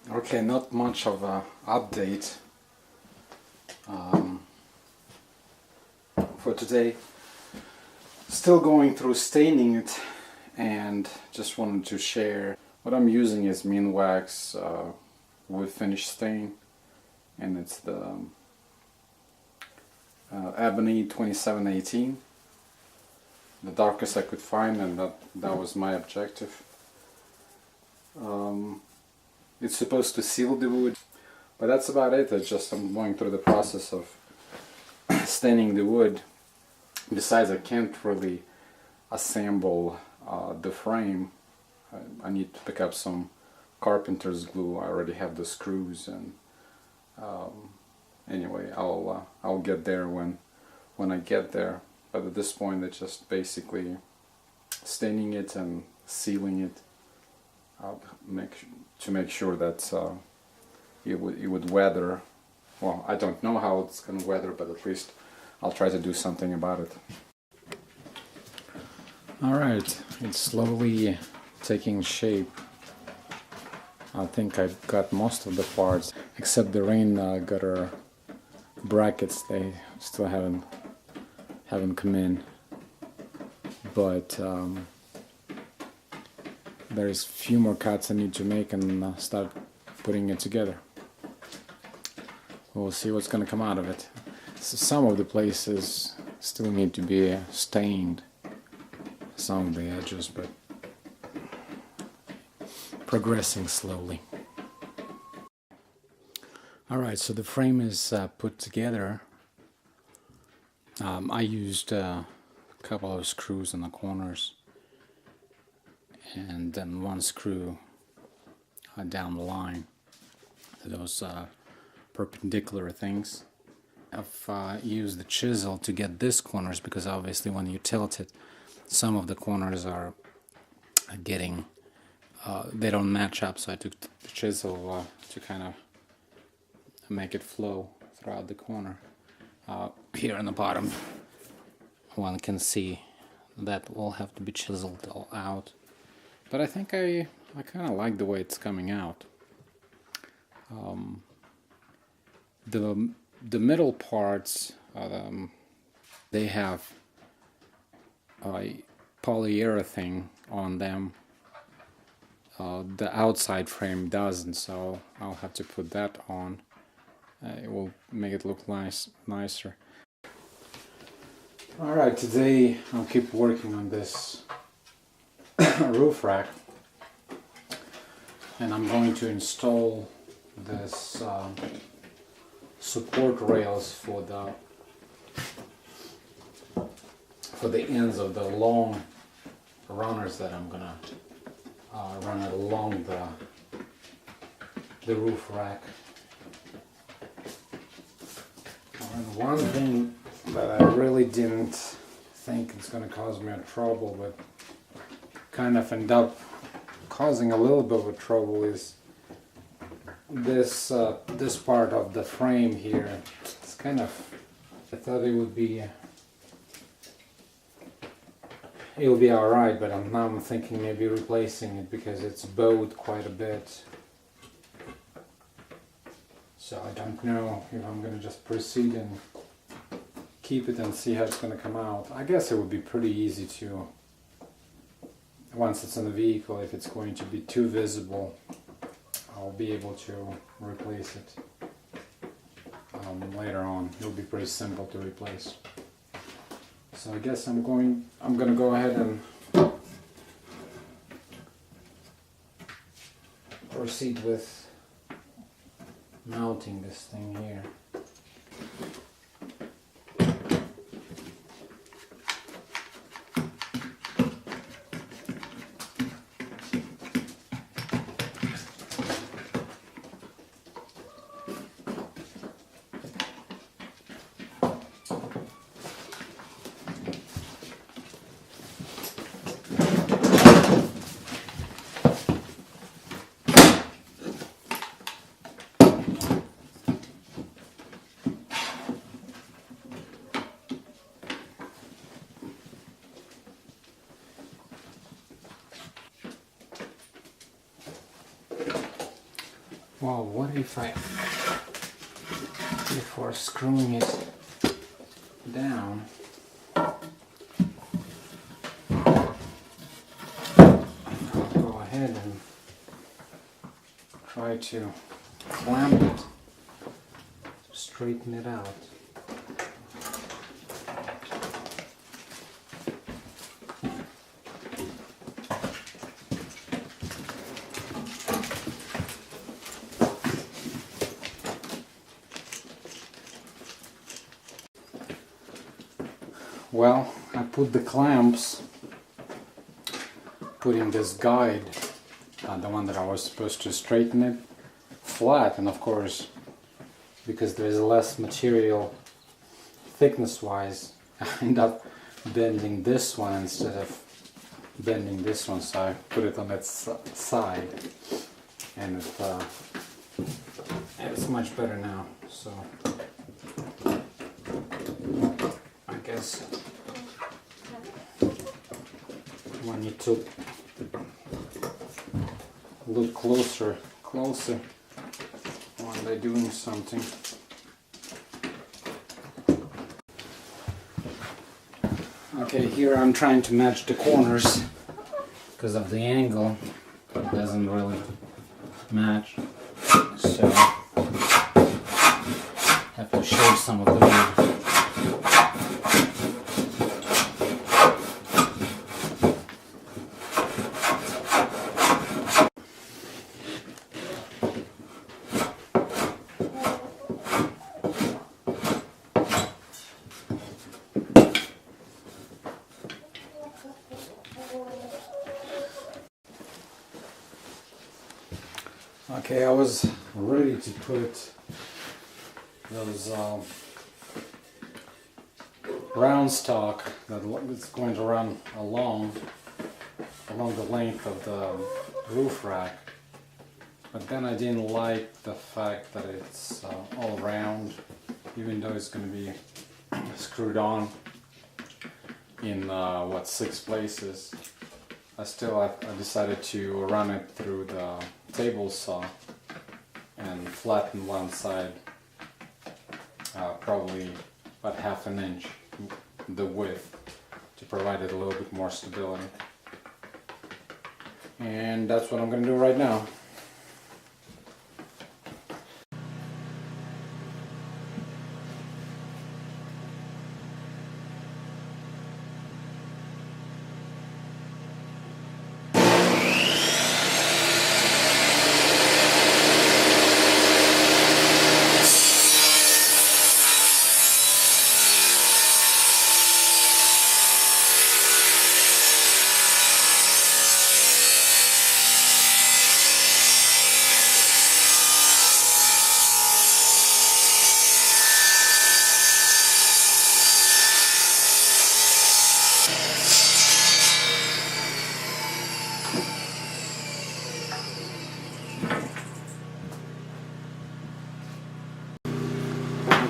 Okay, not much of a update for today. Still going through staining it, and just wanted to share what I'm using is Minwax wood finish stain, and it's the Ebony 2718, the darkest I could find, and that was my objective. It's supposed to seal the wood, but that's about it. I'm going through the process of staining the wood. Besides, I can't really assemble the frame. I need to pick up some carpenter's glue. I already have the screws, and anyway, I'll get there when I get there. But at this point, it's just basically staining it and sealing it. To make sure that it would weather. Well, I don't know how it's going to weather, but at least I'll try to do something about it. Alright, it's slowly taking shape. I think I've got most of the parts, except the rain gutter brackets. They still haven't come in, but there's a few more cuts I need to make and start putting it together. We'll see what's going to come out of it. So some of the places still need to be stained, some of the edges, but progressing slowly. Alright, so the frame is put together. I used a couple of screws in the corners, and then one screw down the line, those perpendicular things. I've used the chisel to get these corners, because obviously when you tilt it, some of the corners are getting, they don't match up, so I took the chisel to kind of make it flow throughout the corner. Here in the bottom, one can see that will have to be chiseled all out. But I think I kind of like the way it's coming out. The middle parts, they have polyurethane on them. The outside frame doesn't, so I'll have to put that on. It will make it look nicer. Alright, today I'll keep working on this roof rack, and I'm going to install this support rails for the ends of the long runners that I'm gonna run it along the roof rack. And one thing that I really didn't think it's gonna cause me a trouble, but kind of end up causing a little bit of trouble, is this part of the frame here. It's kind of, I thought it would be alright, but now I'm thinking maybe replacing it, because it's bowed quite a bit. So I don't know if I'm gonna just proceed and keep it and see how it's gonna come out. I guess it would be pretty easy to, once it's in the vehicle, if it's going to be too visible, I'll be able to replace it later on. It'll be pretty simple to replace. So I guess I'm gonna go ahead and proceed with mounting this thing here. Well, what if before screwing it down, I'll go ahead and try to clamp it, straighten it out. Well, I put the clamps, putting this guide, the one that I was supposed to straighten it, flat, and of course, because there's less material thickness wise, I end up bending this one instead of bending this one, so I put it on its side, and it's much better now. So I guess I need to look closer when they're doing something. Okay, here I'm trying to match the corners because of the angle. It doesn't really match, so have to shave some of the wood. Okay, I was ready to put those round stock that's going to run along the length of the roof rack, but then I didn't like the fact that it's all round, even though it's going to be screwed on in 6 places. I decided to run it through the table saw and flatten one side probably about ½ an inch the width to provide it a little bit more stability. And that's what I'm going to do right now.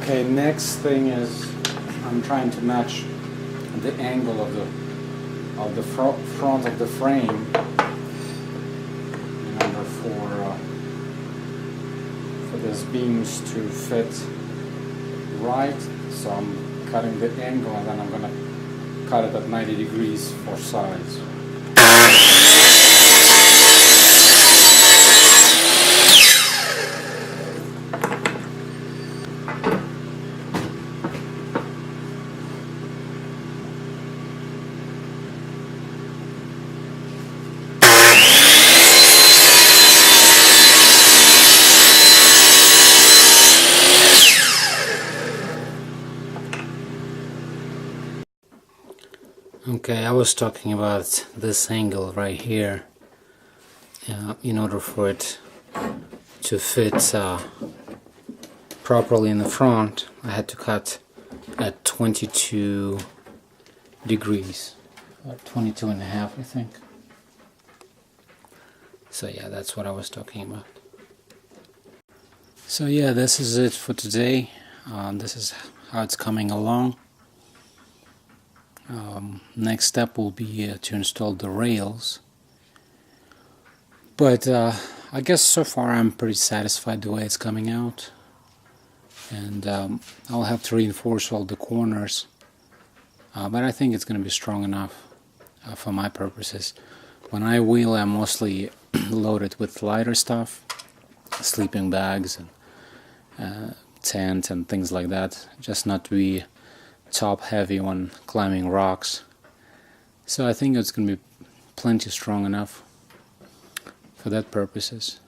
Okay, next thing is I'm trying to match the angle of the front of the frame in order for these beams to fit right. So I'm cutting the angle and then I'm going to cut it at 90 degrees for sides. Okay, I was talking about this angle right here. In order for it to fit properly in the front, I had to cut at 22 degrees, or 22 and a half, I think. So yeah, that's what I was talking about. So yeah, this is it for today. This is how it's coming along. Next step will be to install the rails, but I guess so far I'm pretty satisfied the way it's coming out, and I'll have to reinforce all the corners, but I think it's going to be strong enough for my purposes. When I wheel, I mostly load it with lighter stuff, sleeping bags and tent and things like that, just not to be top heavy when climbing rocks. So I think it's going to be plenty strong enough for that purposes.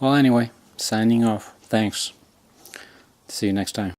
Well, anyway, signing off. Thanks. See you next time.